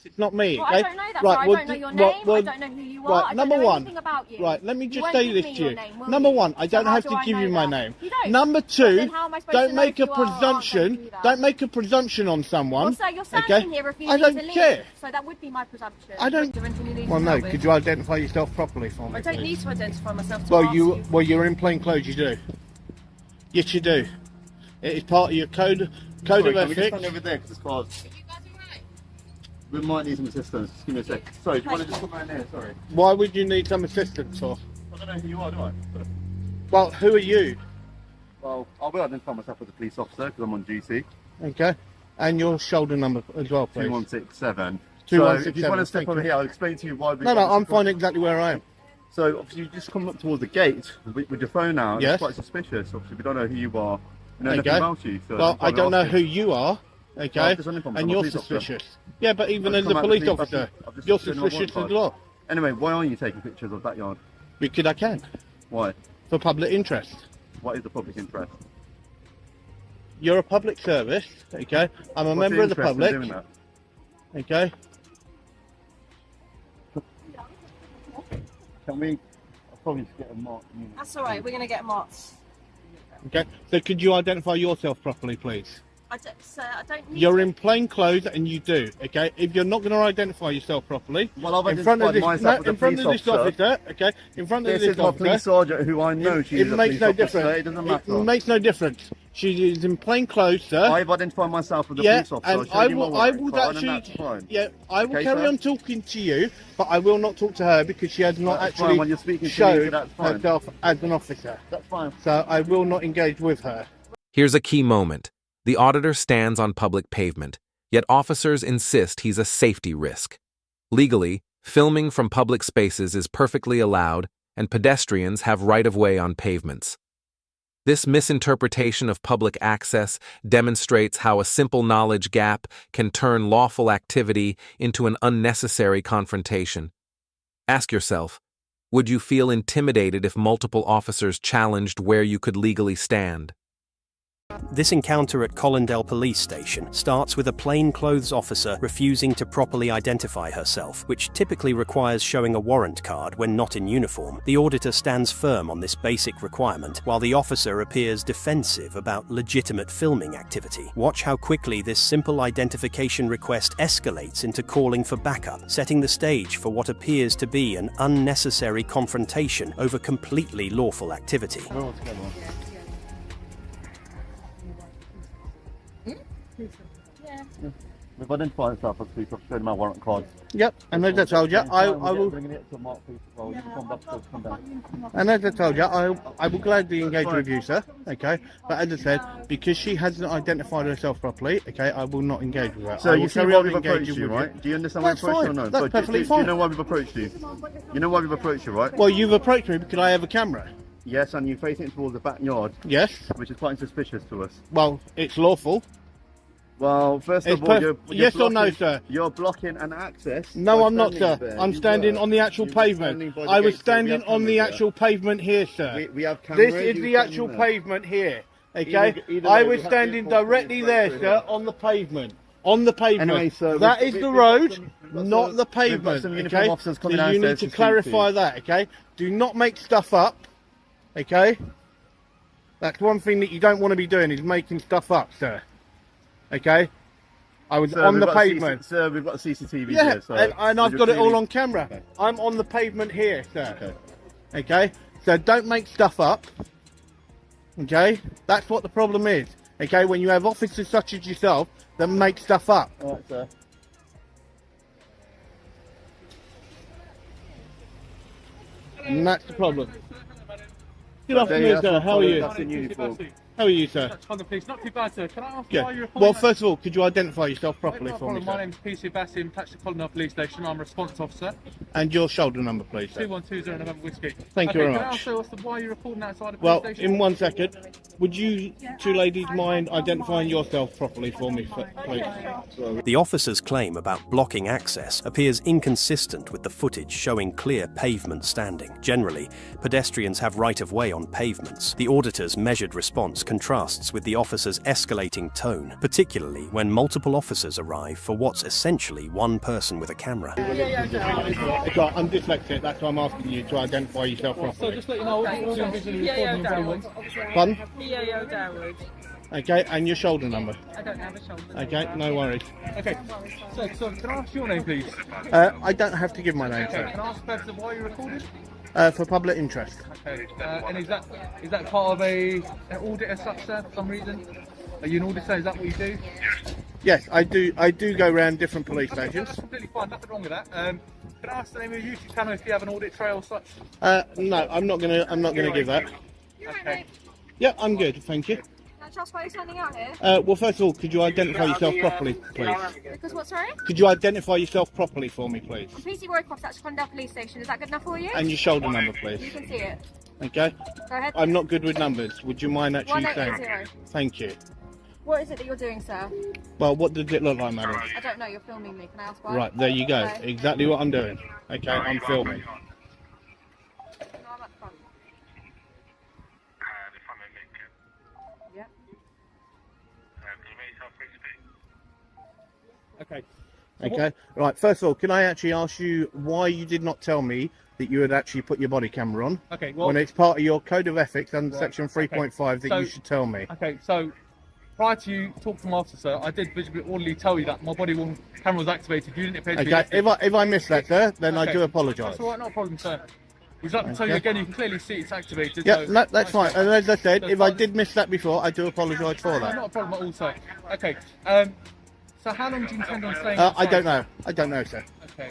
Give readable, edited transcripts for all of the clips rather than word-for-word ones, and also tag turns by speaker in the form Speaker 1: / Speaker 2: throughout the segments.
Speaker 1: It's not me.
Speaker 2: Well,
Speaker 1: okay?
Speaker 2: I don't know that.
Speaker 1: Right,
Speaker 2: I
Speaker 1: well,
Speaker 2: don't know your
Speaker 1: well,
Speaker 2: name.
Speaker 1: well,
Speaker 2: I don't know who you are.
Speaker 1: right,
Speaker 2: I don't
Speaker 1: number
Speaker 2: know
Speaker 1: one.
Speaker 2: anything about you.
Speaker 1: Right, let me just
Speaker 2: won't
Speaker 1: say
Speaker 2: give
Speaker 1: this
Speaker 2: me
Speaker 1: to
Speaker 2: your
Speaker 1: you.
Speaker 2: name, will
Speaker 1: Number
Speaker 2: you?
Speaker 1: one, I
Speaker 2: So
Speaker 1: don't
Speaker 2: how
Speaker 1: have
Speaker 2: do
Speaker 1: to
Speaker 2: I
Speaker 1: give
Speaker 2: know
Speaker 1: you my
Speaker 2: that?
Speaker 1: name.
Speaker 2: You don't.
Speaker 1: Number
Speaker 2: Well,
Speaker 1: two,
Speaker 2: then how am I supposed
Speaker 1: don't
Speaker 2: to know
Speaker 1: make
Speaker 2: if
Speaker 1: a
Speaker 2: you are or aren't going to
Speaker 1: presumption.
Speaker 2: do that?
Speaker 1: Don't make a presumption on someone.
Speaker 2: Well, sir, you're standing
Speaker 1: okay?
Speaker 2: here refusing
Speaker 1: I don't
Speaker 2: to leave.
Speaker 1: care.
Speaker 2: So that would be my presumption.
Speaker 1: I don't. Well, no. Could you identify yourself properly for me?
Speaker 2: I don't
Speaker 1: please?
Speaker 2: need to identify myself to
Speaker 1: Well,
Speaker 2: ask you.
Speaker 1: well, you're in plain clothes. You do. Yes, you do. It is part of your code of
Speaker 3: Can we just
Speaker 1: ethics.
Speaker 3: stand over there because it's closed? We might need some assistance. Just give me a sec. Sorry, do you want to just come around here? Sorry.
Speaker 1: Why would you need some assistance for?
Speaker 3: I don't know who you are, do I?
Speaker 1: Well, who are you?
Speaker 3: Well, I will identify myself as a police officer because I'm on duty.
Speaker 1: Okay. And your shoulder number as well, please.
Speaker 3: 2167.
Speaker 1: 2167.
Speaker 3: So if you want to step over here, I'll explain to you why we...
Speaker 1: No, I'm fine exactly where I am.
Speaker 3: So obviously you just come up towards the gate with your phone out.
Speaker 1: Yes.
Speaker 3: It's quite suspicious. Obviously we don't know who you are. We know
Speaker 1: Okay.
Speaker 3: nothing about you. So
Speaker 1: Well, I don't know who
Speaker 3: asking.
Speaker 1: you are, okay?
Speaker 3: Well, I'm just informed. I'm
Speaker 1: And
Speaker 3: a
Speaker 1: you're
Speaker 3: police officer.
Speaker 1: suspicious. Yeah, but even
Speaker 3: I've
Speaker 1: as a
Speaker 3: come out
Speaker 1: police
Speaker 3: the police-
Speaker 1: officer,
Speaker 3: I've just
Speaker 1: you're
Speaker 3: doing my
Speaker 1: suspicious
Speaker 3: warrant
Speaker 1: as
Speaker 3: card.
Speaker 1: well.
Speaker 3: Anyway, why aren't you taking pictures of that yard?
Speaker 1: Because I can,
Speaker 3: Why?
Speaker 1: for public interest.
Speaker 3: What is the public interest?
Speaker 1: You're a public service, okay? I'm a
Speaker 3: What's
Speaker 1: member of the
Speaker 3: interest in
Speaker 1: public,
Speaker 3: doing that?
Speaker 1: okay?
Speaker 3: Can we... I'll probably just get a mark.
Speaker 2: That's all right. We're going to get marked.
Speaker 1: Okay, so could you identify yourself properly, please?
Speaker 2: Sir, I don't need
Speaker 1: You're
Speaker 2: to.
Speaker 1: in plain clothes and you do, okay? If you're not going to identify yourself properly,
Speaker 3: Well, I've
Speaker 1: in front of this,
Speaker 3: identified myself as a
Speaker 1: in front of
Speaker 3: police
Speaker 1: this officer, okay? In front of
Speaker 3: This
Speaker 1: this
Speaker 3: is my
Speaker 1: officer,
Speaker 3: police sergeant who I know. She's
Speaker 1: it
Speaker 3: a
Speaker 1: makes
Speaker 3: police
Speaker 1: no
Speaker 3: officer.
Speaker 1: difference.
Speaker 3: It doesn't matter.
Speaker 1: It makes no difference. She is in plain clothes, sir.
Speaker 3: I've identified myself as a
Speaker 1: Yeah,
Speaker 3: police officer.
Speaker 1: and
Speaker 3: I'll show
Speaker 1: I
Speaker 3: you my
Speaker 1: will. I
Speaker 3: warrant
Speaker 1: will
Speaker 3: card, and
Speaker 1: actually.
Speaker 3: that's fine.
Speaker 1: Yeah, I will
Speaker 3: Okay,
Speaker 1: carry
Speaker 3: sir?
Speaker 1: on talking to you, but I will not talk to her because she has not
Speaker 3: That's fine.
Speaker 1: actually
Speaker 3: When you're speaking to me,
Speaker 1: showed
Speaker 3: that's fine.
Speaker 1: herself as an officer.
Speaker 3: That's fine.
Speaker 1: So I will not engage with her.
Speaker 4: Here's a key moment. The auditor stands on public pavement, yet officers insist he's a safety risk. Legally, filming from public spaces is perfectly allowed, and pedestrians have right-of-way on pavements. This misinterpretation of public access demonstrates how a simple knowledge gap can turn lawful activity into an unnecessary confrontation. Ask yourself, would you feel intimidated if multiple officers challenged where you could legally stand?
Speaker 5: This encounter at Collindale Police Station starts with a plainclothes officer refusing to properly identify herself, which typically requires showing a warrant card when not in uniform. The auditor stands firm on this basic requirement, while the officer appears defensive about legitimate filming activity. Watch how quickly this simple identification request escalates into calling for backup, setting the stage for what appears to be an unnecessary confrontation over completely lawful activity.
Speaker 3: We've identified ourselves as police officer in my warrant card.
Speaker 1: Yep, and as I told you, I will.
Speaker 3: Bringing it to Mark Police as well. You can come back to come down.
Speaker 1: And as I told you, I will gladly engage with you, sir. Okay, but as I said, because she hasn't identified herself properly, okay, I will not engage with her.
Speaker 3: So
Speaker 1: I
Speaker 3: you
Speaker 1: will
Speaker 3: see
Speaker 1: carry
Speaker 3: why
Speaker 1: on
Speaker 3: we've approached
Speaker 1: engaging
Speaker 3: you,
Speaker 1: with
Speaker 3: right? Do you understand why we've
Speaker 1: That's
Speaker 3: approached you or
Speaker 1: fine.
Speaker 3: no?
Speaker 1: That's
Speaker 3: But
Speaker 1: perfectly
Speaker 3: do you
Speaker 1: fine.
Speaker 3: know why we've approached you? You know why we've approached you, right?
Speaker 1: Well, you've approached me because I have a camera.
Speaker 3: Yes, and you're facing it towards the backyard,
Speaker 1: Yes.
Speaker 3: which is quite suspicious to us.
Speaker 1: Well, it's lawful.
Speaker 3: Well, first
Speaker 1: It's
Speaker 3: of all, you're
Speaker 1: yes or
Speaker 3: blocking,
Speaker 1: no, sir?
Speaker 3: You're blocking an access.
Speaker 1: No,
Speaker 3: by
Speaker 1: I'm not, sir.
Speaker 3: standing there.
Speaker 1: I'm
Speaker 3: You
Speaker 1: standing
Speaker 3: were.
Speaker 1: on the actual
Speaker 3: You were standing
Speaker 1: pavement.
Speaker 3: by the
Speaker 1: I was
Speaker 3: gate, so we
Speaker 1: standing
Speaker 3: have
Speaker 1: on the
Speaker 3: cameras
Speaker 1: actual pavement here, sir.
Speaker 3: there. We have cameras.
Speaker 1: This is
Speaker 3: you
Speaker 1: the
Speaker 3: were
Speaker 1: actual
Speaker 3: standing there.
Speaker 1: pavement here. Okay,
Speaker 3: Either
Speaker 1: I
Speaker 3: way,
Speaker 1: was
Speaker 3: we have
Speaker 1: standing
Speaker 3: to enforce
Speaker 1: directly
Speaker 3: the
Speaker 1: there,
Speaker 3: infrastructure
Speaker 1: sir,
Speaker 3: here.
Speaker 1: on the pavement. On the pavement.
Speaker 3: Anyway, sir,
Speaker 1: that is the road,
Speaker 3: we've got
Speaker 1: not
Speaker 3: some-
Speaker 1: the
Speaker 3: we've got
Speaker 1: pavement.
Speaker 3: some uniform
Speaker 1: Okay,
Speaker 3: officers
Speaker 1: so
Speaker 3: coming
Speaker 1: you need
Speaker 3: downstairs
Speaker 1: to
Speaker 3: to speak
Speaker 1: clarify
Speaker 3: to you.
Speaker 1: that. Okay, do not make stuff up. Okay, that's one thing that you don't want to be doing is making stuff up, sir. Okay, I was
Speaker 3: Sir,
Speaker 1: on
Speaker 3: we've
Speaker 1: the
Speaker 3: got
Speaker 1: pavement.
Speaker 3: Sir, we've got CCTV
Speaker 1: Yeah,
Speaker 3: here, so
Speaker 1: and I've
Speaker 3: you're
Speaker 1: got it all
Speaker 3: clearly-
Speaker 1: on camera.
Speaker 3: Okay.
Speaker 1: I'm on the pavement here, sir.
Speaker 3: Okay.
Speaker 1: Okay, so don't make stuff up. Okay, that's what the problem is. Okay, when you have officers such as yourself that make stuff up.
Speaker 3: All right, sir.
Speaker 1: And that's the problem. Good
Speaker 3: There
Speaker 1: afternoon,
Speaker 3: you
Speaker 1: sir.
Speaker 3: go.
Speaker 1: How are you?
Speaker 3: That's in uniform.
Speaker 1: How are you, sir?
Speaker 6: On the police, not too bad, sir. Can I ask
Speaker 1: Yeah.
Speaker 6: why you're
Speaker 1: Well, first of all, could you identify yourself properly
Speaker 6: No
Speaker 1: for me,
Speaker 6: problem. My
Speaker 1: sir?
Speaker 6: name's PC Bassim, attached to Collindale Police Station. I'm a response officer.
Speaker 1: And your shoulder number, please, sir.
Speaker 6: 2120 November Whiskey.
Speaker 1: Thank you very
Speaker 6: Can I
Speaker 1: much.
Speaker 6: ask, sir, why you're reporting outside the police
Speaker 1: Well,
Speaker 6: station?
Speaker 1: in 1 second, would you two ladies mind identifying yourself properly for me, please?
Speaker 5: The officer's claim about blocking access appears inconsistent with the footage showing clear pavement standing. Generally, pedestrians have right-of-way on pavements. The auditor's measured response contrasts with the officer's escalating tone, particularly when multiple officers arrive for what's essentially one person with a camera.
Speaker 1: I'm dyslexic, that's why I'm asking you to identify yourself
Speaker 6: So
Speaker 1: properly.
Speaker 6: just let you know, we're visually recording everyone.
Speaker 1: Pardon?
Speaker 2: Leo Darwood.
Speaker 1: Okay, and your shoulder number.
Speaker 2: I don't have a shoulder.
Speaker 1: Okay, no worries.
Speaker 6: Okay, so can I ask your name, please?
Speaker 1: I don't have to give my name,
Speaker 6: Okay,
Speaker 1: sir.
Speaker 6: can I ask the purpose of why you're recording?
Speaker 1: For public interest.
Speaker 6: Okay, and is that part of an audit as such, sir, for some reason? Are you an auditor? Is that what you do?
Speaker 1: Yes, I do go around different police
Speaker 6: Okay,
Speaker 1: stations.
Speaker 6: that's completely fine, nothing wrong with that. Can I ask the name of your YouTube channel if you have an audit trail or such?
Speaker 1: No, I'm not gonna give that.
Speaker 6: Okay.
Speaker 1: Yeah, I'm good, thank you.
Speaker 2: Can I trust why you're standing out here?
Speaker 1: Well, first of all, could you identify yourself properly, please?
Speaker 2: Because what, sorry?
Speaker 1: Could you identify yourself properly for me, please?
Speaker 2: I'm PC Roycroft, that's Condell Police Station. Is that good enough for you?
Speaker 1: And your shoulder number,
Speaker 2: You
Speaker 1: please.
Speaker 2: can see it.
Speaker 1: Okay?
Speaker 2: Go ahead.
Speaker 1: I'm not good with numbers. Would you mind actually saying?
Speaker 2: 1880.
Speaker 1: Thank you.
Speaker 2: What is it that you're doing, sir?
Speaker 1: Well, what does it look like, madam?
Speaker 2: I don't know, you're filming me. Can I ask why?
Speaker 1: Right, there you go.
Speaker 2: Okay.
Speaker 1: Exactly what I'm doing. Okay, I'm filming.
Speaker 2: No, I'm at the front. Yeah.
Speaker 6: Okay.
Speaker 1: Okay? Right, first of all, can I actually ask you why you did not tell me that you had actually put your body camera on?
Speaker 6: Okay, well,
Speaker 1: When it's part of your code of ethics under section
Speaker 6: okay.
Speaker 1: 3.5 that
Speaker 6: So-
Speaker 1: you should tell me.
Speaker 6: okay, so prior to you talking to my officer, I did visibly orderly tell you that my body camera was activated. You didn't appear to be
Speaker 1: Okay, if I missed that, sir, then I
Speaker 6: Okay.
Speaker 1: do apologise.
Speaker 6: That's all right, not a problem, sir. Would you like me to tell you
Speaker 1: Okay.
Speaker 6: again? You can clearly see it's activated.
Speaker 1: Yeah,
Speaker 6: so
Speaker 1: no, that's fine. And as I said,
Speaker 6: That's
Speaker 1: if I
Speaker 6: fine.
Speaker 1: did miss that before, I do apologise for
Speaker 6: No,
Speaker 1: that.
Speaker 6: not a problem at all, sir. Okay. So how long do you intend on staying?
Speaker 1: I
Speaker 6: outside?
Speaker 1: don't know. I don't know, sir.
Speaker 6: Okay.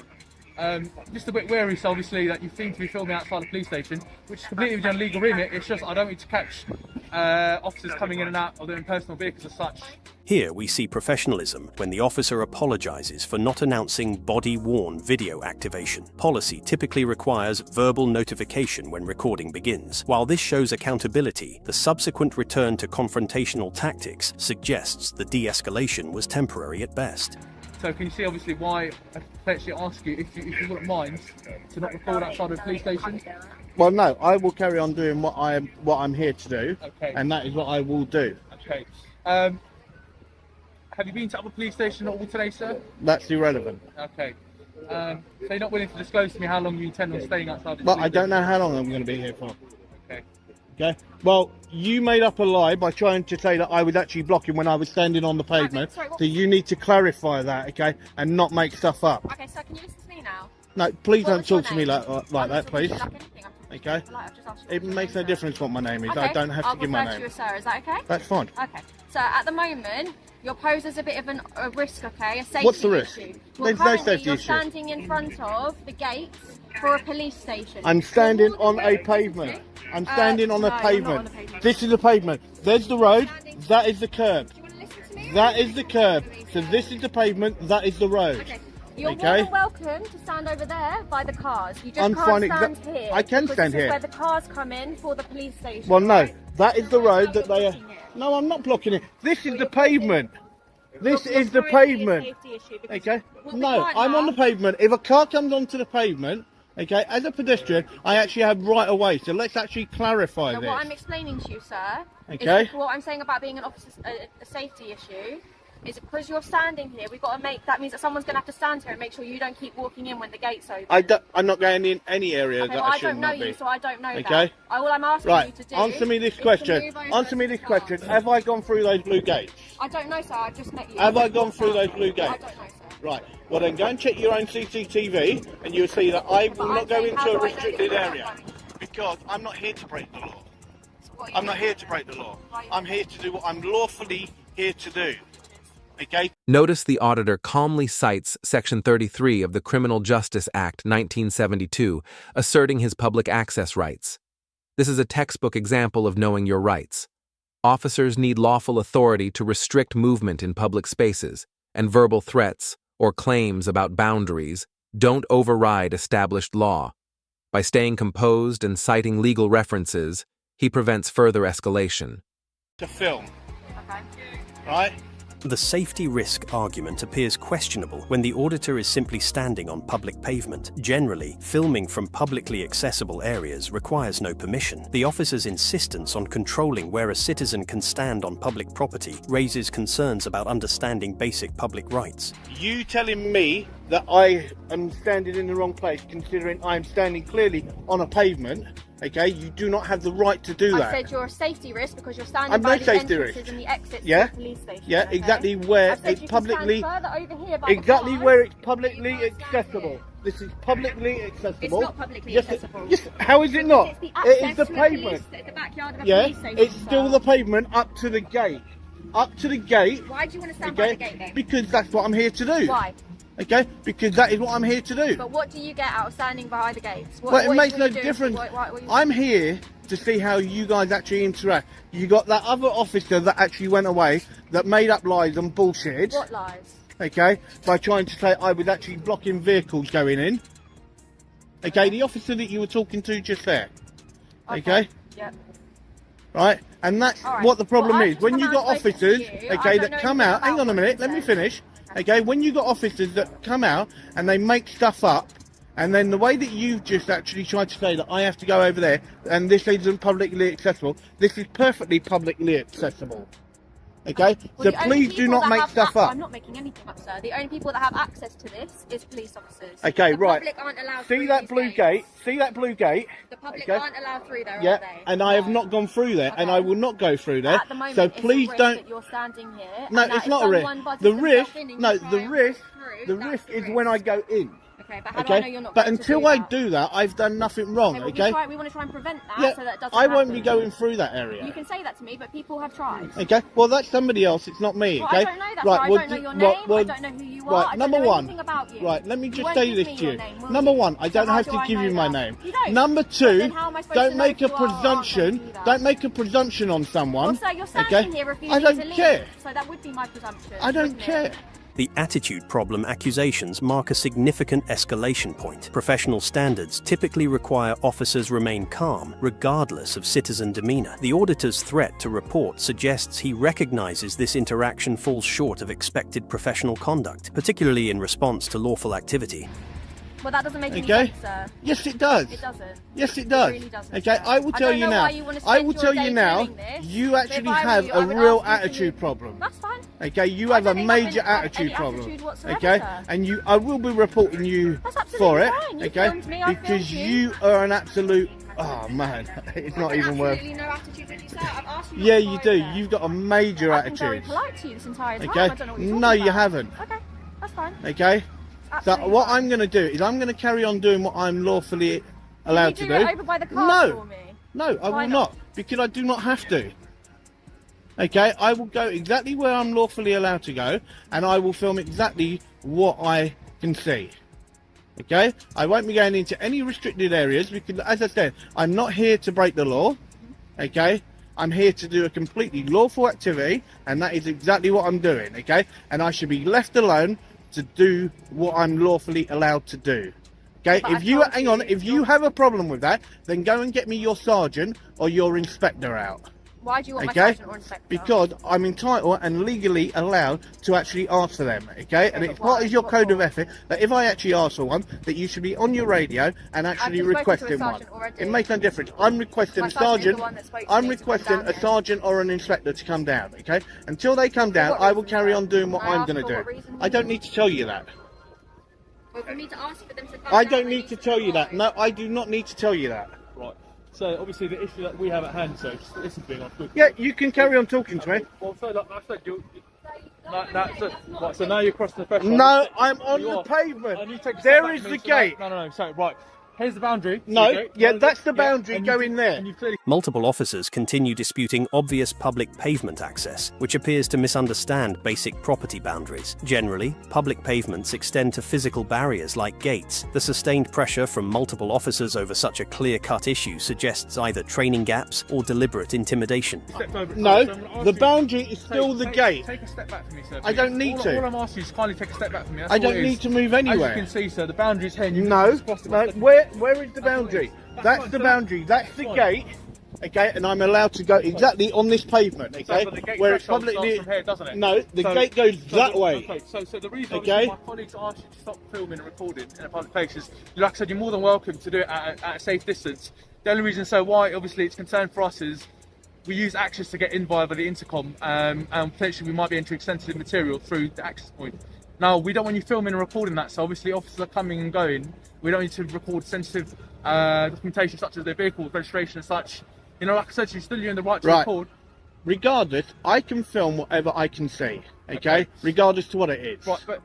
Speaker 6: Just a bit wary, so obviously, that you seem to be filming outside the police station, which is completely within a legal remit. It's just I don't need to catch officers coming in and out of their own personal vehicles as such.
Speaker 5: Here we see professionalism when the officer apologizes for not announcing body-worn video activation. Policy typically requires verbal notification when recording begins. While this shows accountability, the subsequent return to confrontational tactics suggests the de-escalation was temporary at best.
Speaker 6: So can you see obviously why I potentially ask you if you wouldn't mind to not record outside of the police station?
Speaker 1: Well, no, I will carry on doing what I'm here to do,
Speaker 6: Okay.
Speaker 1: and that is what I will do.
Speaker 6: Okay. Have you been to other police station at all today, sir?
Speaker 1: That's irrelevant.
Speaker 6: Okay. So you're not willing to disclose to me how long you intend on staying outside the
Speaker 1: But
Speaker 6: police
Speaker 1: I don't know
Speaker 6: station?
Speaker 1: how long I'm going to be here for.
Speaker 6: Okay.
Speaker 1: Okay. Well, you made up a lie by trying to say that I was actually blocking when I was standing on the pavement.
Speaker 2: sorry, what-
Speaker 1: So you need to clarify that, okay, and not make stuff up.
Speaker 2: Okay, so can you listen to me now?
Speaker 1: No, please
Speaker 2: What
Speaker 1: don't
Speaker 2: was your
Speaker 1: talk to me
Speaker 2: name?
Speaker 1: like
Speaker 2: I'm
Speaker 1: that,
Speaker 2: just
Speaker 1: please.
Speaker 2: like anything.
Speaker 1: Okay.
Speaker 2: I've just asked you
Speaker 1: It
Speaker 2: what
Speaker 1: makes
Speaker 2: your
Speaker 1: no
Speaker 2: name is.
Speaker 1: difference what my name is.
Speaker 2: Okay,
Speaker 1: I don't have to give my
Speaker 2: I'll refer to
Speaker 1: name.
Speaker 2: you as sir, is that okay?
Speaker 1: That's fine.
Speaker 2: Okay. So at the moment, you're posed as a bit of a risk, okay? A safety
Speaker 1: What's the risk?
Speaker 2: issue.
Speaker 1: There's no
Speaker 2: currently
Speaker 1: safety
Speaker 2: you're
Speaker 1: issue.
Speaker 2: standing in front of the gates for a police station.
Speaker 1: I'm standing
Speaker 2: You're more
Speaker 1: on
Speaker 2: than
Speaker 1: a
Speaker 2: welcome to
Speaker 1: pavement.
Speaker 2: listen to me.
Speaker 1: I'm standing on
Speaker 2: no,
Speaker 1: a
Speaker 2: you're not
Speaker 1: pavement.
Speaker 2: on the pavement.
Speaker 1: This is the pavement. There's the road. That is the curb.
Speaker 2: Do you want to listen to me?
Speaker 1: That is the curb. So this is the pavement. That is the road.
Speaker 2: Okay. You're
Speaker 1: Okay.
Speaker 2: more than welcome to stand over there by the cars. You just
Speaker 1: I'm
Speaker 2: can't
Speaker 1: finding
Speaker 2: stand
Speaker 1: that-
Speaker 2: here.
Speaker 1: I can
Speaker 2: because
Speaker 1: stand
Speaker 2: this
Speaker 1: here.
Speaker 2: is where the cars come in for the police station.
Speaker 1: Well, no.
Speaker 2: right?
Speaker 1: That is the road that they are.
Speaker 2: Blocking it.
Speaker 1: No, I'm not blocking it. This is
Speaker 2: Well,
Speaker 1: the
Speaker 2: you're blocking-
Speaker 1: pavement. This
Speaker 2: You're
Speaker 1: is the
Speaker 2: currently a
Speaker 1: pavement.
Speaker 2: safety issue because
Speaker 1: Okay.
Speaker 2: what we
Speaker 1: No,
Speaker 2: can't
Speaker 1: I'm on the
Speaker 2: have-
Speaker 1: pavement. If a car comes onto the pavement, okay, as a pedestrian, I actually have right of way. So let's actually clarify
Speaker 2: So
Speaker 1: this.
Speaker 2: what I'm explaining to you, sir,
Speaker 1: Okay.
Speaker 2: is what I'm saying about being an officer, a safety issue, is because you're standing here, we've got to make, that means that someone's going to have to stand here and make sure you don't keep walking in when the gate's open.
Speaker 1: I'm not going in any area
Speaker 2: Okay,
Speaker 1: that
Speaker 2: well,
Speaker 1: I
Speaker 2: I
Speaker 1: should
Speaker 2: don't know
Speaker 1: not
Speaker 2: you,
Speaker 1: be.
Speaker 2: so I don't know
Speaker 1: Okay.
Speaker 2: that. All I'm asking
Speaker 1: Right,
Speaker 2: you to do
Speaker 1: answer me this
Speaker 2: is to
Speaker 1: question.
Speaker 2: move over
Speaker 1: Answer me
Speaker 2: to
Speaker 1: this
Speaker 2: the car.
Speaker 1: question. Have I gone through those blue gates?
Speaker 2: I don't know, sir, I've just met you.
Speaker 1: Have I gone through those blue
Speaker 2: I
Speaker 1: gates?
Speaker 2: don't know, sir.
Speaker 1: Right. Well, then go and check your own CCTV, and you'll see that I will
Speaker 2: But
Speaker 1: not
Speaker 2: I'm
Speaker 1: go
Speaker 2: saying, how
Speaker 1: into a
Speaker 2: do I know
Speaker 1: restricted
Speaker 2: that you're
Speaker 1: area
Speaker 2: not running?
Speaker 1: because I'm not here to break the law.
Speaker 2: So what are you
Speaker 1: I'm not
Speaker 2: doing?
Speaker 1: here to break the law.
Speaker 2: Why are you
Speaker 1: I'm
Speaker 2: doing
Speaker 1: here to do what I'm lawfully here to do. Okay.
Speaker 4: Notice the auditor calmly cites Section 33 of the Criminal Justice Act 1972, asserting his public access rights. This is a textbook example of knowing your rights. Officers need lawful authority to restrict movement in public spaces, and verbal threats or claims about boundaries don't override established law. By staying composed and citing legal references, he prevents further escalation.
Speaker 1: To film,
Speaker 2: Okay.
Speaker 1: right?
Speaker 5: The safety risk argument appears questionable when the auditor is simply standing on public pavement. Generally, filming from publicly accessible areas requires no permission. The officer's insistence on controlling where a citizen can stand on public property raises concerns about understanding basic public rights.
Speaker 1: You telling me that I am standing in the wrong place, considering I am standing clearly on a pavement, okay? You do not have the right to do that.
Speaker 2: I said you're a safety risk because you're standing
Speaker 1: I'm
Speaker 2: by
Speaker 1: no
Speaker 2: the
Speaker 1: safety
Speaker 2: entrances
Speaker 1: risk.
Speaker 2: and the exits
Speaker 1: Yeah?
Speaker 2: to the police station.
Speaker 1: Yeah,
Speaker 2: okay?
Speaker 1: exactly where
Speaker 2: I said
Speaker 1: it's
Speaker 2: you can
Speaker 1: publicly,
Speaker 2: stand further over here by the
Speaker 1: exactly
Speaker 2: car.
Speaker 1: where it's publicly
Speaker 2: You can't stand
Speaker 1: accessible.
Speaker 2: here.
Speaker 1: This is publicly accessible.
Speaker 2: It's not publicly
Speaker 1: Yes,
Speaker 2: accessible.
Speaker 1: Yes, how is it not?
Speaker 2: It's the
Speaker 1: It
Speaker 2: access
Speaker 1: is the
Speaker 2: to
Speaker 1: pavement.
Speaker 2: the backyard of a
Speaker 1: Yeah,
Speaker 2: police station.
Speaker 1: it's still
Speaker 2: sir.
Speaker 1: the pavement up to the gate. Up to the gate.
Speaker 2: Why do you want to stand by the gate then?
Speaker 1: Because that's what I'm here to do.
Speaker 2: Why?
Speaker 1: Okay, because that is what I'm here to do.
Speaker 2: But what do you get out of standing by the gates? What,
Speaker 1: Well, it
Speaker 2: what
Speaker 1: makes
Speaker 2: are
Speaker 1: no
Speaker 2: you doing?
Speaker 1: difference.
Speaker 2: What you-
Speaker 1: I'm here to see how you guys actually interact. You got that other officer that actually went away, that made up lies and bullshit.
Speaker 2: What lies?
Speaker 1: Okay, by trying to say I was actually blocking vehicles going in. Okay, the officer that you were talking to just there. Okay?
Speaker 2: Yep.
Speaker 1: Right? And that's
Speaker 2: All right.
Speaker 1: what the problem
Speaker 2: Well, I've
Speaker 1: is.
Speaker 2: just
Speaker 1: When
Speaker 2: come
Speaker 1: you
Speaker 2: out
Speaker 1: got
Speaker 2: and spoken to
Speaker 1: officers,
Speaker 2: you. I
Speaker 1: okay,
Speaker 2: don't
Speaker 1: that
Speaker 2: know
Speaker 1: come
Speaker 2: anything
Speaker 1: out, hang
Speaker 2: about
Speaker 1: on a minute,
Speaker 2: what
Speaker 1: let me
Speaker 2: you said.
Speaker 1: finish. Okay, when you got officers that come out and they make stuff up, and then the way that you've just actually tried to say that I have to go over there and this isn't publicly accessible, this is perfectly publicly accessible. Okay,
Speaker 2: Well,
Speaker 1: so
Speaker 2: the only
Speaker 1: please do
Speaker 2: people
Speaker 1: not
Speaker 2: that
Speaker 1: make
Speaker 2: have
Speaker 1: stuff up.
Speaker 2: I'm not making anything up, sir. The only people that have access to this is police officers.
Speaker 1: Okay,
Speaker 2: the
Speaker 1: right.
Speaker 2: Public aren't allowed
Speaker 1: See
Speaker 2: through
Speaker 1: that
Speaker 2: these
Speaker 1: blue
Speaker 2: gates.
Speaker 1: gate? See that blue gate?
Speaker 2: The public
Speaker 1: Okay.
Speaker 2: aren't allowed through there,
Speaker 1: Yeah,
Speaker 2: are they?
Speaker 1: and I have
Speaker 2: No.
Speaker 1: not gone through there, and
Speaker 2: Okay.
Speaker 1: I will not go through there.
Speaker 2: At the moment,
Speaker 1: So
Speaker 2: it's
Speaker 1: please
Speaker 2: a risk
Speaker 1: don't.
Speaker 2: that you're standing here.
Speaker 1: No,
Speaker 2: and that
Speaker 1: it's
Speaker 2: if
Speaker 1: not a risk.
Speaker 2: someone buzzes
Speaker 1: The
Speaker 2: themselves
Speaker 1: risk,
Speaker 2: in and
Speaker 1: no,
Speaker 2: you
Speaker 1: the
Speaker 2: try and
Speaker 1: risk,
Speaker 2: through,
Speaker 1: the
Speaker 2: that's
Speaker 1: risk
Speaker 2: the
Speaker 1: is
Speaker 2: risk.
Speaker 1: when I go in.
Speaker 2: Okay, but how do I know
Speaker 1: Okay,
Speaker 2: you're not
Speaker 1: but
Speaker 2: going to
Speaker 1: until
Speaker 2: do
Speaker 1: I
Speaker 2: that?
Speaker 1: do that, I've done nothing wrong.
Speaker 2: Okay, well,
Speaker 1: Okay.
Speaker 2: we want to try and prevent that
Speaker 1: Yeah,
Speaker 2: so that doesn't
Speaker 1: I won't be
Speaker 2: happen.
Speaker 1: going through that area.
Speaker 2: You can say that to me, but people have tried.
Speaker 1: Okay, well that's somebody else. It's not me.
Speaker 2: Well,
Speaker 1: Okay,
Speaker 2: I don't know that, so I don't know your name, I don't know who you are, I
Speaker 1: Right,
Speaker 2: don't
Speaker 1: number
Speaker 2: know
Speaker 1: one.
Speaker 2: anything about you.
Speaker 1: Right, let me
Speaker 2: You
Speaker 1: just
Speaker 2: won't
Speaker 1: say
Speaker 2: give
Speaker 1: this
Speaker 2: me
Speaker 1: to
Speaker 2: your
Speaker 1: you.
Speaker 2: name, will
Speaker 1: Number
Speaker 2: you?
Speaker 1: one, I
Speaker 2: So
Speaker 1: don't
Speaker 2: how
Speaker 1: have
Speaker 2: do
Speaker 1: to
Speaker 2: I
Speaker 1: give
Speaker 2: know
Speaker 1: you my
Speaker 2: that?
Speaker 1: name.
Speaker 2: You don't.
Speaker 1: Number
Speaker 2: So
Speaker 1: two,
Speaker 2: then how am I supposed
Speaker 1: don't
Speaker 2: to know
Speaker 1: make a
Speaker 2: if you are or aren't going to
Speaker 1: presumption.
Speaker 2: do that?
Speaker 1: Don't make a presumption on someone.
Speaker 2: Well, sir, you're standing
Speaker 1: okay?
Speaker 2: here refusing
Speaker 1: I don't
Speaker 2: to leave,
Speaker 1: care.
Speaker 2: so that would be my presumption.
Speaker 1: I don't
Speaker 2: wouldn't
Speaker 1: care.
Speaker 2: it?
Speaker 5: The attitude problem accusations mark a significant escalation point. Professional standards typically require officers remain calm, regardless of citizen demeanor. The auditor's threat to report suggests he recognizes this interaction falls short of expected professional conduct, particularly in response to lawful activity.
Speaker 2: Well, that doesn't make any
Speaker 1: Okay.
Speaker 2: sense, sir.
Speaker 1: Yes, it does.
Speaker 2: It doesn't.
Speaker 1: Yes, it does.
Speaker 2: really doesn't,
Speaker 1: Okay,
Speaker 2: sir.
Speaker 1: I will
Speaker 2: I
Speaker 1: tell
Speaker 2: don't
Speaker 1: you
Speaker 2: know
Speaker 1: now.
Speaker 2: why you wanna
Speaker 1: I
Speaker 2: spend
Speaker 1: will
Speaker 2: your
Speaker 1: tell
Speaker 2: day
Speaker 1: you now.
Speaker 2: doing this,
Speaker 1: You
Speaker 2: but
Speaker 1: actually
Speaker 2: if I were
Speaker 1: have
Speaker 2: you, I
Speaker 1: a
Speaker 2: would
Speaker 1: real
Speaker 2: ask you to
Speaker 1: attitude
Speaker 2: leave.
Speaker 1: problem.
Speaker 2: That's fine.
Speaker 1: Okay, you
Speaker 2: I
Speaker 1: have a
Speaker 2: don't think I've
Speaker 1: major
Speaker 2: been- have
Speaker 1: attitude
Speaker 2: any
Speaker 1: problem.
Speaker 2: attitude whatsoever,
Speaker 1: Okay,
Speaker 2: sir.
Speaker 1: and I will be reporting you
Speaker 2: That's absolutely
Speaker 1: for it.
Speaker 2: fine. You
Speaker 1: Okay,
Speaker 2: filmed me, I
Speaker 1: because
Speaker 2: filmed
Speaker 1: you are an absolute. Oh man, it's not even worth.
Speaker 2: Absolutely no attitude with you, sir. I've asked you.
Speaker 1: Yeah,
Speaker 2: not to
Speaker 1: you
Speaker 2: go
Speaker 1: do.
Speaker 2: there.
Speaker 1: You've got a major
Speaker 2: I've been very
Speaker 1: attitude.
Speaker 2: polite to you this entire time.
Speaker 1: Okay?
Speaker 2: I don't know what you're
Speaker 1: No,
Speaker 2: talking
Speaker 1: you
Speaker 2: about.
Speaker 1: haven't.
Speaker 2: Okay, that's fine.
Speaker 1: Okay. So
Speaker 2: Absolutely
Speaker 1: what
Speaker 2: fine.
Speaker 1: I'm going to do is I'm going to carry on doing what I'm lawfully allowed
Speaker 2: Can
Speaker 1: to
Speaker 2: you
Speaker 1: do.
Speaker 2: do it over by the car
Speaker 1: No.
Speaker 2: for me?
Speaker 1: No, I
Speaker 2: Why
Speaker 1: will
Speaker 2: not?
Speaker 1: not, because I do not have to. Okay, I will go exactly where I'm lawfully allowed to go, and I will film exactly what I can see. Okay, I won't be going into any restricted areas because, as I said, I'm not here to break the law. Okay, I'm here to do a completely lawful activity, and that is exactly what I'm doing. Okay, and I should be left alone to do what I'm lawfully allowed to do. Okay,
Speaker 2: But
Speaker 1: if
Speaker 2: I
Speaker 1: you
Speaker 2: told
Speaker 1: hang on,
Speaker 2: you,
Speaker 1: if you
Speaker 2: you're-
Speaker 1: have a problem with that, then go and get me your sergeant or your inspector out.
Speaker 2: Why do you want my
Speaker 1: Okay,
Speaker 2: sergeant or inspector?
Speaker 1: because I'm entitled and legally allowed to actually ask for them. Okay, and
Speaker 2: but
Speaker 1: it's part
Speaker 2: why?
Speaker 1: of your
Speaker 2: What
Speaker 1: code
Speaker 2: for?
Speaker 1: of ethic that if I actually ask for one, that you should be on your radio and actually
Speaker 2: just spoken to a
Speaker 1: requesting one.
Speaker 2: sergeant already.
Speaker 1: It makes no difference. I'm requesting
Speaker 2: My
Speaker 1: a
Speaker 2: sergeant is the
Speaker 1: sergeant.
Speaker 2: one that spoke to
Speaker 1: I'm
Speaker 2: me to come
Speaker 1: requesting
Speaker 2: down
Speaker 1: a
Speaker 2: here.
Speaker 1: sergeant or an inspector to come down. Okay, until they come down,
Speaker 2: what
Speaker 1: I will
Speaker 2: reason,
Speaker 1: carry
Speaker 2: sir?
Speaker 1: on doing what
Speaker 2: Can I
Speaker 1: I'm
Speaker 2: ask
Speaker 1: going
Speaker 2: for
Speaker 1: to
Speaker 2: what
Speaker 1: do.
Speaker 2: reason?
Speaker 1: I don't need to tell you that.
Speaker 2: Well, for me to ask for them to come
Speaker 1: I
Speaker 2: down,
Speaker 1: don't
Speaker 2: they
Speaker 1: need to tell you that.
Speaker 2: comply.
Speaker 1: No, I do not need to tell you that.
Speaker 6: Right. So obviously the issue that we have at hand, so just listen to me. I'm quick.
Speaker 1: Yeah, you can carry on talking to me.
Speaker 6: Well, so like I said, so now you're crossing the threshold.
Speaker 1: No, I'm on
Speaker 6: You
Speaker 1: the
Speaker 6: are.
Speaker 1: pavement.
Speaker 6: And you take a step
Speaker 1: There
Speaker 6: back
Speaker 1: is
Speaker 6: from me,
Speaker 1: the
Speaker 6: so
Speaker 1: gate.
Speaker 6: No. So right, here's the boundary.
Speaker 1: No,
Speaker 6: Okay,
Speaker 1: yeah,
Speaker 6: no,
Speaker 1: that's the
Speaker 6: yeah,
Speaker 1: boundary.
Speaker 6: and
Speaker 1: Go
Speaker 6: you-
Speaker 1: in there.
Speaker 6: And you clearly
Speaker 5: Multiple officers continue disputing obvious public pavement access, which appears to misunderstand basic property boundaries. Generally, public pavements extend to physical barriers like gates. The sustained pressure from multiple officers over such a clear-cut issue suggests either training gaps or deliberate intimidation.
Speaker 6: stepped over it.
Speaker 1: No,
Speaker 6: So I'm gonna ask
Speaker 1: the
Speaker 6: you-
Speaker 1: boundary is still the
Speaker 6: take-
Speaker 1: gate.
Speaker 6: Take a step back from me, sir.
Speaker 1: I don't need
Speaker 6: all,
Speaker 1: to.
Speaker 6: All I'm asking you is kindly take a step back from me. That's
Speaker 1: I
Speaker 6: all
Speaker 1: don't
Speaker 6: it
Speaker 1: need
Speaker 6: is.
Speaker 1: to move
Speaker 6: As
Speaker 1: anywhere.
Speaker 6: you can see, sir, the boundary's here. And you
Speaker 1: No,
Speaker 6: just crossed it
Speaker 1: no.
Speaker 6: by
Speaker 1: Where is the
Speaker 6: That's all it
Speaker 1: boundary?
Speaker 6: is. That's
Speaker 1: That's
Speaker 6: fine,
Speaker 1: the
Speaker 6: so
Speaker 1: boundary. That's the
Speaker 6: fine.
Speaker 1: gate. okay, and I'm allowed to go exactly on this pavement, okay,
Speaker 6: So the gate
Speaker 1: where it's
Speaker 6: threshold
Speaker 1: publicly.
Speaker 6: starts from here, doesn't it?
Speaker 1: No, the gate goes that way.
Speaker 6: Okay, so the reason
Speaker 1: Okay.
Speaker 6: my colleagues asked you to stop filming and recording in a public place is, like I said, you're more than welcome to do it at a safe distance. The only reason why obviously it's concerned for us is we use access to get in via the intercom, and potentially we might be entering sensitive material through the access point. Now, we don't want you filming and recording that, so obviously officers are coming and going. We don't need to record sensitive documentation such as their vehicle registration and such. You know, like I said, you're still in the right to record.
Speaker 1: Regardless, I can film whatever I can see, okay? Regardless to what it is.
Speaker 6: Right, but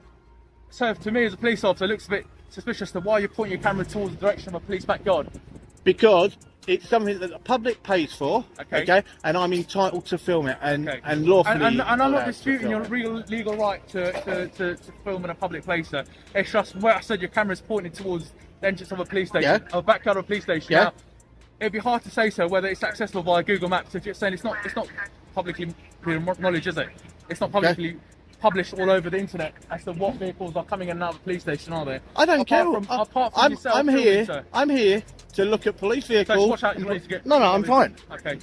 Speaker 6: so to me as a police officer, it looks a bit suspicious to why you're pointing your camera towards the direction of a police backyard.
Speaker 1: Because it's something that the public pays for, okay? And I'm entitled to film it and lawfully.
Speaker 6: And I'm not disputing your legal right to film in a public place, sir. It's just where I said your camera's pointing towards the entrance of a police station, or backyard of a police station.
Speaker 1: Yeah.
Speaker 6: Now, it'd be hard to say, sir, whether it's accessible via Google Maps if you're saying it's not publicly knowledge, is it? It's not publicly published all over the internet as to what vehicles are coming in and out of the police station, are there?
Speaker 1: I don't care.
Speaker 6: Apart from yourself,
Speaker 1: I'm here.
Speaker 6: sir.
Speaker 1: I'm here to look at police vehicles.
Speaker 6: So watch out, you need to get.
Speaker 1: No, I'm fine.
Speaker 6: Okay.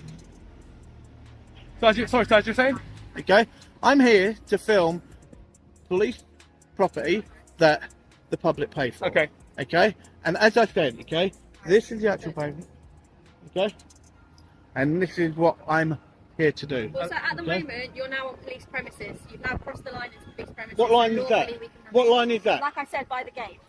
Speaker 6: So as you're saying?
Speaker 1: Okay, I'm here to film police property that the public pay for.
Speaker 6: Okay.
Speaker 1: Okay, and as I said, okay, this is the actual pavement. Okay, and this is what I'm here to do.
Speaker 2: Well, so at the moment, you're now on police premises. You've now crossed the line into police premises.
Speaker 1: What line is that? What line is that?
Speaker 2: Like I said, by the gates.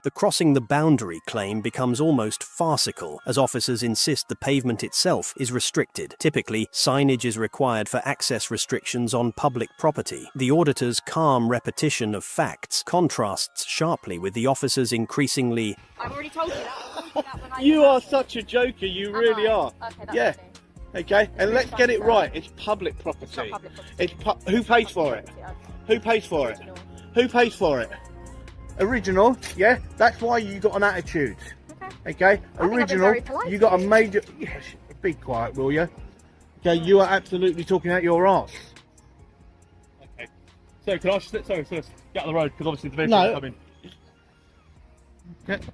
Speaker 5: The crossing the boundary claim becomes almost farcical, as officers insist the pavement itself is restricted. Typically, signage is required for access restrictions on public property. The auditor's calm repetition of facts contrasts sharply with the officer's increasingly...
Speaker 2: I've already told you that. I told you that when I
Speaker 1: You are such a joker, you really are.
Speaker 2: Okay, that's
Speaker 1: Yeah.
Speaker 2: okay.
Speaker 1: Okay, and let's get it right. It's public property.
Speaker 2: It's not public property.
Speaker 1: It's who pays for it?
Speaker 2: Okay.
Speaker 1: Who pays for it?
Speaker 2: Original.
Speaker 1: Who pays for it? Original, yeah. That's why you got an attitude. Okay. Original,
Speaker 2: very polite
Speaker 1: you got a
Speaker 2: to you.
Speaker 1: major. Yes, be quiet, will you? Okay, you are absolutely talking out your arse.
Speaker 6: Okay. So can I just get out of the road because obviously the vehicles are coming.
Speaker 1: Okay.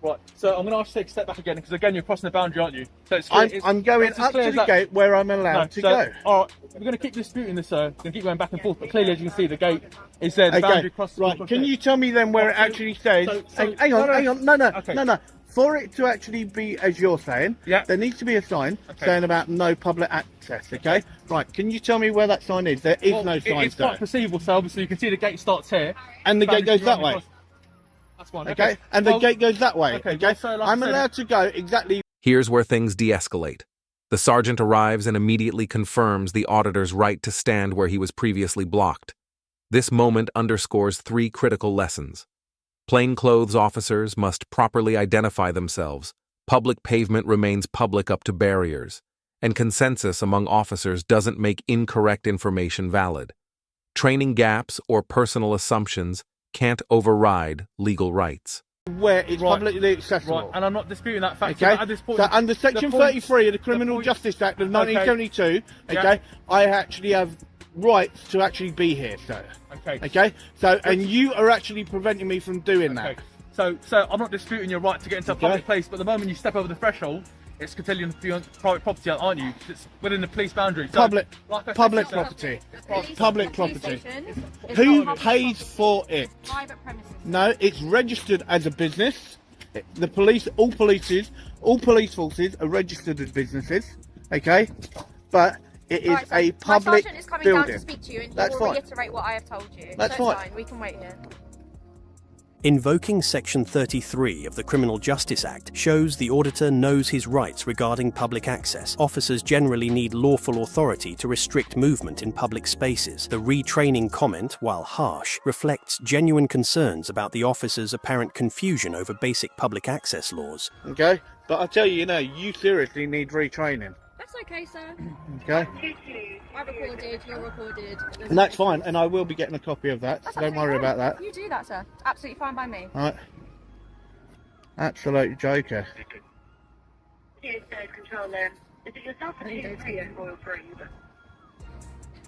Speaker 6: Right. So I'm going to ask you to take a step back again because again you're crossing the boundary, aren't you? So
Speaker 1: I'm going up to the gate where I'm allowed to go.
Speaker 6: All right. We're going to keep disputing this, sir. We're going to keep going back and forth. But clearly, as you can see, the gate is there. The boundary crosses.
Speaker 1: Right. Can you tell me then where it actually says? Hang on. No. For it to actually be as you're saying, there needs to be a sign saying about no public access. Okay. Right. Can you tell me where that sign is? There is no sign.
Speaker 6: It's quite perceivable, so obviously you can see the gate starts here,
Speaker 1: and the gate goes that way.
Speaker 6: That's fine.
Speaker 1: Okay. And the gate goes that way. Okay.
Speaker 6: Well, so like
Speaker 1: I'm allowed to go exactly.
Speaker 4: Here's where things de-escalate. The sergeant arrives and immediately confirms the auditor's right to stand where he was previously blocked. This moment underscores 3 critical lessons. Plainclothes officers must properly identify themselves. Public pavement remains public up to barriers. And consensus among officers doesn't make incorrect information valid. Training gaps or personal assumptions can't override legal rights.
Speaker 1: Where it's publicly accessible.
Speaker 6: Right, and I'm not disputing that fact.
Speaker 1: Okay.
Speaker 6: At this point,
Speaker 1: So under Section 33 of the Criminal Justice Act of 1972, okay, I actually have rights to actually be here, sir.
Speaker 6: Okay.
Speaker 1: Okay. So, and you are actually preventing me from doing that.
Speaker 6: So I'm not disputing your right to get into a public place, but the moment you step over the threshold, it's continuing to be on private property, aren't you? It's within the police boundary. So,
Speaker 1: Public
Speaker 6: property.
Speaker 1: Public property. Who pays for it?
Speaker 2: Private premises.
Speaker 1: No, it's registered as a business. The police, all police forces are registered as businesses. Okay, but it is a public
Speaker 2: my sergeant is coming
Speaker 1: building.
Speaker 2: down to speak to you, and
Speaker 1: That's
Speaker 2: he will
Speaker 1: fine.
Speaker 2: reiterate what I have told you.
Speaker 1: That's
Speaker 2: so it's
Speaker 1: fine.
Speaker 2: We can wait here.
Speaker 5: Invoking Section 33 of the Criminal Justice Act shows the auditor knows his rights regarding public access. Officers generally need lawful authority to restrict movement in public spaces. The retraining comment, while harsh, reflects genuine concerns about the officer's apparent confusion over basic public access laws.
Speaker 1: Okay, but I tell you, you seriously need retraining.
Speaker 2: That's okay, sir.
Speaker 1: Okay.
Speaker 2: I recorded, you're recorded.
Speaker 1: And that's fine, and I will be getting a copy of that. So don't worry about that.
Speaker 2: You do that, sir. Absolutely fine by me.
Speaker 1: All right. Absolute joker.
Speaker 7: Yes, controller. Is it yourself or Royal Free?
Speaker 6: You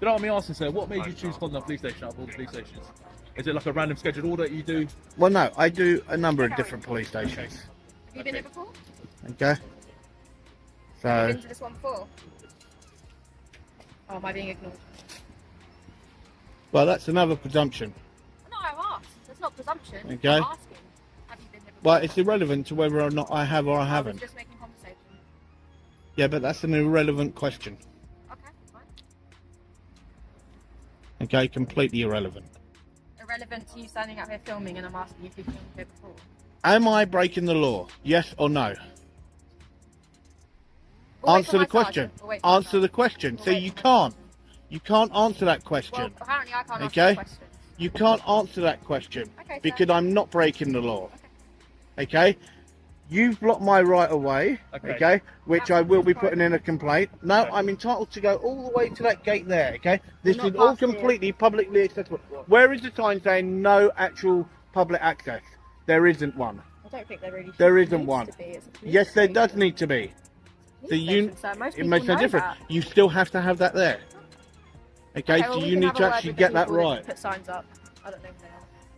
Speaker 6: know what I mean, asking, sir? What made you choose Condon Police Station out of all the police stations? Is it like a random scheduled order you do?
Speaker 1: Well, no, I do a number of different police stations.
Speaker 2: Have you been here before?
Speaker 1: Okay. So,
Speaker 2: Have you been to this one before? Oh, am I being ignored?
Speaker 1: well, that's another presumption.
Speaker 2: No, I've asked. That's not presumption.
Speaker 1: Okay.
Speaker 2: I'm asking. Have you been there before?
Speaker 1: Well, it's irrelevant to whether or not I have or I
Speaker 2: I was
Speaker 1: haven't.
Speaker 2: just making conversation.
Speaker 1: Yeah, but that's an irrelevant question.
Speaker 2: Okay, fine.
Speaker 1: Okay, completely irrelevant.
Speaker 2: Irrelevant to you standing out here filming, and I'm asking you if you've filmed here before.
Speaker 1: Am I breaking the law? Yes or no?
Speaker 2: We'll wait
Speaker 1: Answer
Speaker 2: for
Speaker 1: the
Speaker 2: my
Speaker 1: question.
Speaker 2: sergeant. We'll wait for my
Speaker 1: Answer the
Speaker 2: sergeant.
Speaker 1: question.
Speaker 2: We'll
Speaker 1: So
Speaker 2: wait
Speaker 1: you
Speaker 2: for my
Speaker 1: can't.
Speaker 2: sergeant.
Speaker 1: You can't answer that
Speaker 2: Well,
Speaker 1: question.
Speaker 2: apparently I can't
Speaker 1: Okay.
Speaker 2: answer the questions.
Speaker 1: You can't answer that question
Speaker 2: Okay, sir.
Speaker 1: because I'm not breaking the law. Okay? You've blocked my right of way, okay, which I will be putting in a complaint. No, I'm entitled to go all the way to that gate there, okay? This
Speaker 2: Not
Speaker 1: is all
Speaker 2: past here.
Speaker 1: completely publicly accessible. Where is the sign saying no actual public access? There isn't one.
Speaker 2: I don't think there really
Speaker 1: There
Speaker 2: needs
Speaker 1: isn't one.
Speaker 2: to be. It's a police
Speaker 1: Yes, there does
Speaker 2: station.
Speaker 1: need to be. So
Speaker 2: Police
Speaker 1: you,
Speaker 2: station, sir. Most
Speaker 1: it
Speaker 2: people
Speaker 1: makes no
Speaker 2: know
Speaker 1: difference.
Speaker 2: that.
Speaker 1: You still have to have that there. Okay,
Speaker 2: well,
Speaker 1: so
Speaker 2: we
Speaker 1: you
Speaker 2: can
Speaker 1: need
Speaker 2: have
Speaker 1: to
Speaker 2: a word
Speaker 1: actually
Speaker 2: with
Speaker 1: get
Speaker 2: the
Speaker 1: that
Speaker 2: people
Speaker 1: right.
Speaker 2: Put signs up. I don't know who they are.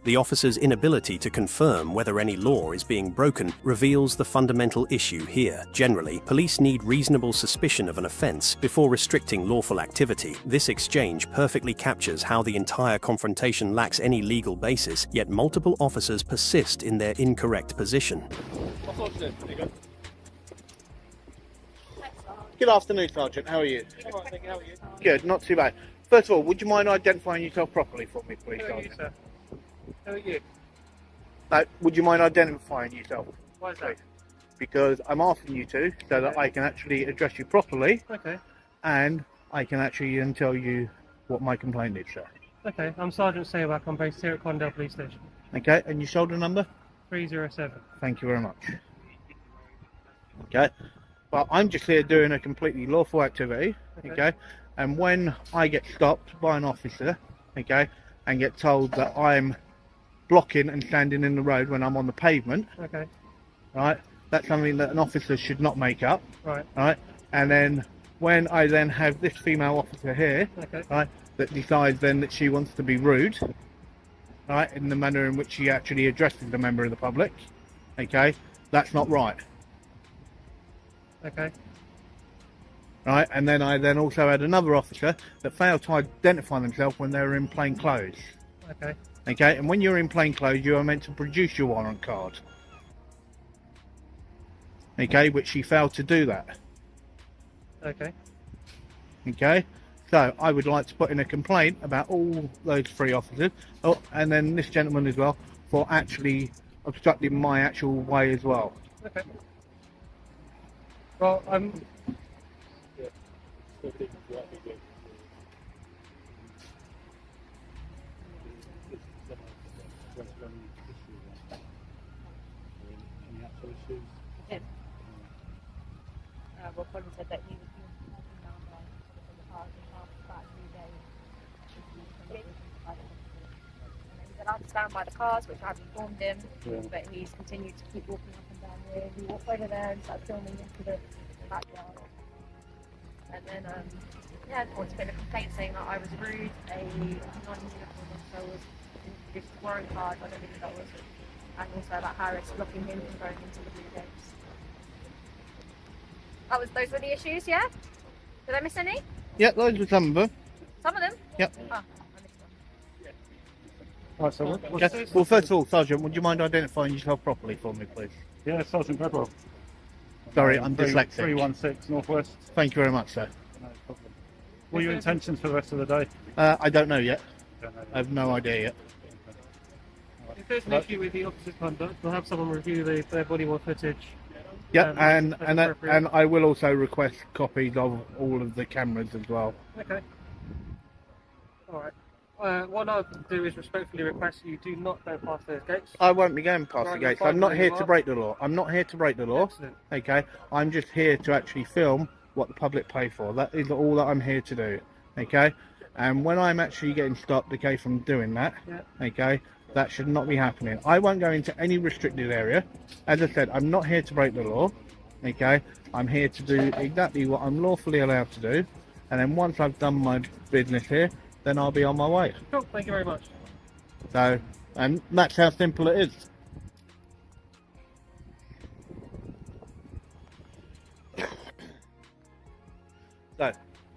Speaker 5: The officer's inability to confirm whether any law is being broken reveals the fundamental issue here. Generally, police need reasonable suspicion of an offence before restricting lawful activity. This exchange perfectly captures how the entire confrontation lacks any legal basis, yet multiple officers persist in their incorrect position.
Speaker 1: Good afternoon, Sergeant. How are you?
Speaker 6: How are you?
Speaker 1: Good, not too bad. First of all, would you mind identifying yourself properly for me, please,
Speaker 6: How are you,
Speaker 1: Sergeant?
Speaker 6: sir? How are you?
Speaker 1: Would you mind identifying yourself?
Speaker 6: Why is that?
Speaker 1: Because I'm asking you to, so that I can actually address you properly,
Speaker 6: Okay.
Speaker 1: and I can actually then tell you what my complaint is, sir.
Speaker 6: Okay, I'm Sergeant Saywak. I'm based here at Condell Police Station.
Speaker 1: Okay, and your shoulder number?
Speaker 6: 307.
Speaker 1: Thank you very much. Okay, well, I'm just here doing a completely lawful activity, okay, and when I get stopped by an officer, okay, and get told that I'm blocking and standing in the road when I'm on the pavement,
Speaker 6: Okay.
Speaker 1: right, that's something that an officer should not make up,
Speaker 6: Right.
Speaker 1: right, and then when I then have this female officer here,
Speaker 6: Okay.
Speaker 1: right, that decides then that she wants to be rude, right, in the manner in which she actually addresses the member of the public, okay, that's not right.
Speaker 6: Okay.
Speaker 1: Right, and then I then also had another officer that failed to identify themselves when they were in plain clothes.
Speaker 6: Okay.
Speaker 1: Okay, and when you're in plain clothes, you are meant to produce your warrant card. Okay, which she failed to do that.
Speaker 6: Okay.
Speaker 1: Okay, so I would like to put in a complaint about all those three officers, oh, and then this gentleman as well, for actually obstructing my actual way as well.
Speaker 6: Okay. Well, I'm.
Speaker 2: Well, Colin said that he was walking down there in the park and after about 3 days. He's allowed to stand by the cars, which I've informed him, but he's continued to keep walking up and down here. He walked over there and started filming into the backyard. And then, I want to put in a complaint saying that I was rude, a non-uniform officer was introduced his warrant card, I don't think that was, and also about Harris blocking him from going into the blue gates. Those were the issues, yeah? Did I miss any?
Speaker 1: Yeah, those were some of them.
Speaker 2: Some of them?
Speaker 1: Yep.
Speaker 2: Oh, I missed one.
Speaker 6: Right, so
Speaker 1: Okay. Well, first of all, Sergeant, would you mind identifying yourself properly for me, please?
Speaker 3: Yeah, Sergeant Pepperell.
Speaker 1: Sorry, I'm dyslexic.
Speaker 3: 316 Northwest.
Speaker 1: Thank you very much, sir.
Speaker 3: No problem. What are your intentions for the rest of the day?
Speaker 1: I don't know yet.
Speaker 3: Don't know.
Speaker 1: I have no idea yet.
Speaker 6: if there's an issue with the officer's conduct, we'll have someone review their body-worn footage.
Speaker 1: Yeah, and
Speaker 6: appropriate.
Speaker 1: and I will also request copies of all of the cameras as well.
Speaker 6: Okay. Alright. What I'll do is respectfully request you do not go past those gates.
Speaker 1: I won't be going past
Speaker 6: Right,
Speaker 1: the gates.
Speaker 6: you're
Speaker 1: I'm not
Speaker 6: fine
Speaker 1: here
Speaker 6: where
Speaker 1: to
Speaker 6: you
Speaker 1: break the law. I'm not here to break the law.
Speaker 6: Excellent.
Speaker 1: Okay, I'm just here to actually film what the public pay for. That is all that I'm here to do. Okay, and when I'm actually getting stopped, okay, from doing that,
Speaker 6: Yeah.
Speaker 1: okay, that should not be happening. I won't go into any restricted area. As I said, I'm not here to break the law. Okay, I'm here to do exactly what I'm lawfully allowed to do, and then once I've done my business here, then I'll be on my way.
Speaker 6: Cool, thank you very much.
Speaker 1: So, and that's how simple it is.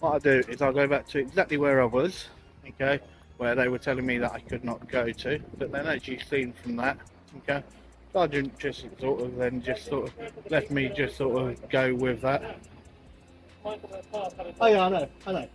Speaker 1: what I'll do is I'll go back to exactly where I was, okay, where they were telling me that I could not go to, but then as you've seen from that, okay, Sergeant just sort of then just sort of left me just sort of go with that. Oh yeah, I know.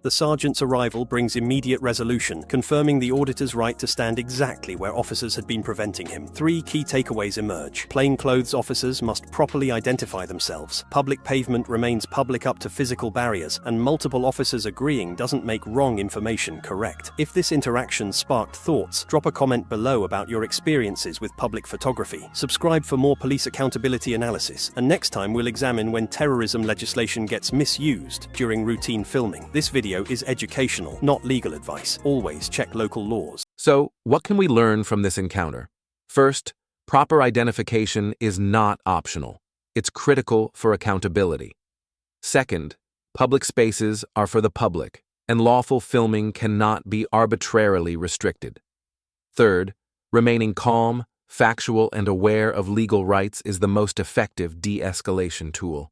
Speaker 5: The sergeant's arrival brings immediate resolution, confirming the auditor's right to stand exactly where officers had been preventing him. 3 key takeaways emerge. Plainclothes officers must properly identify themselves. Public pavement remains public up to physical barriers, and multiple officers agreeing doesn't make wrong information correct. If this interaction sparked thoughts, drop a comment below about your experiences with public photography. Subscribe for more police accountability analysis, and next time we'll examine when terrorism legislation gets misused during routine filming. This video is educational, not legal advice. Always check local laws.
Speaker 4: So, what can we learn from this encounter? First, proper identification is not optional. It's critical for accountability. Second, public spaces are for the public, and lawful filming cannot be arbitrarily restricted. Third, remaining calm, factual, and aware of legal rights is the most effective de-escalation tool.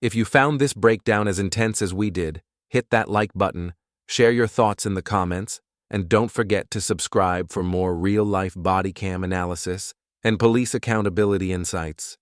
Speaker 4: If you found this breakdown as intense as we did, hit that like button, share your thoughts in the comments, and don't forget to subscribe for more real-life body cam analysis and police accountability insights.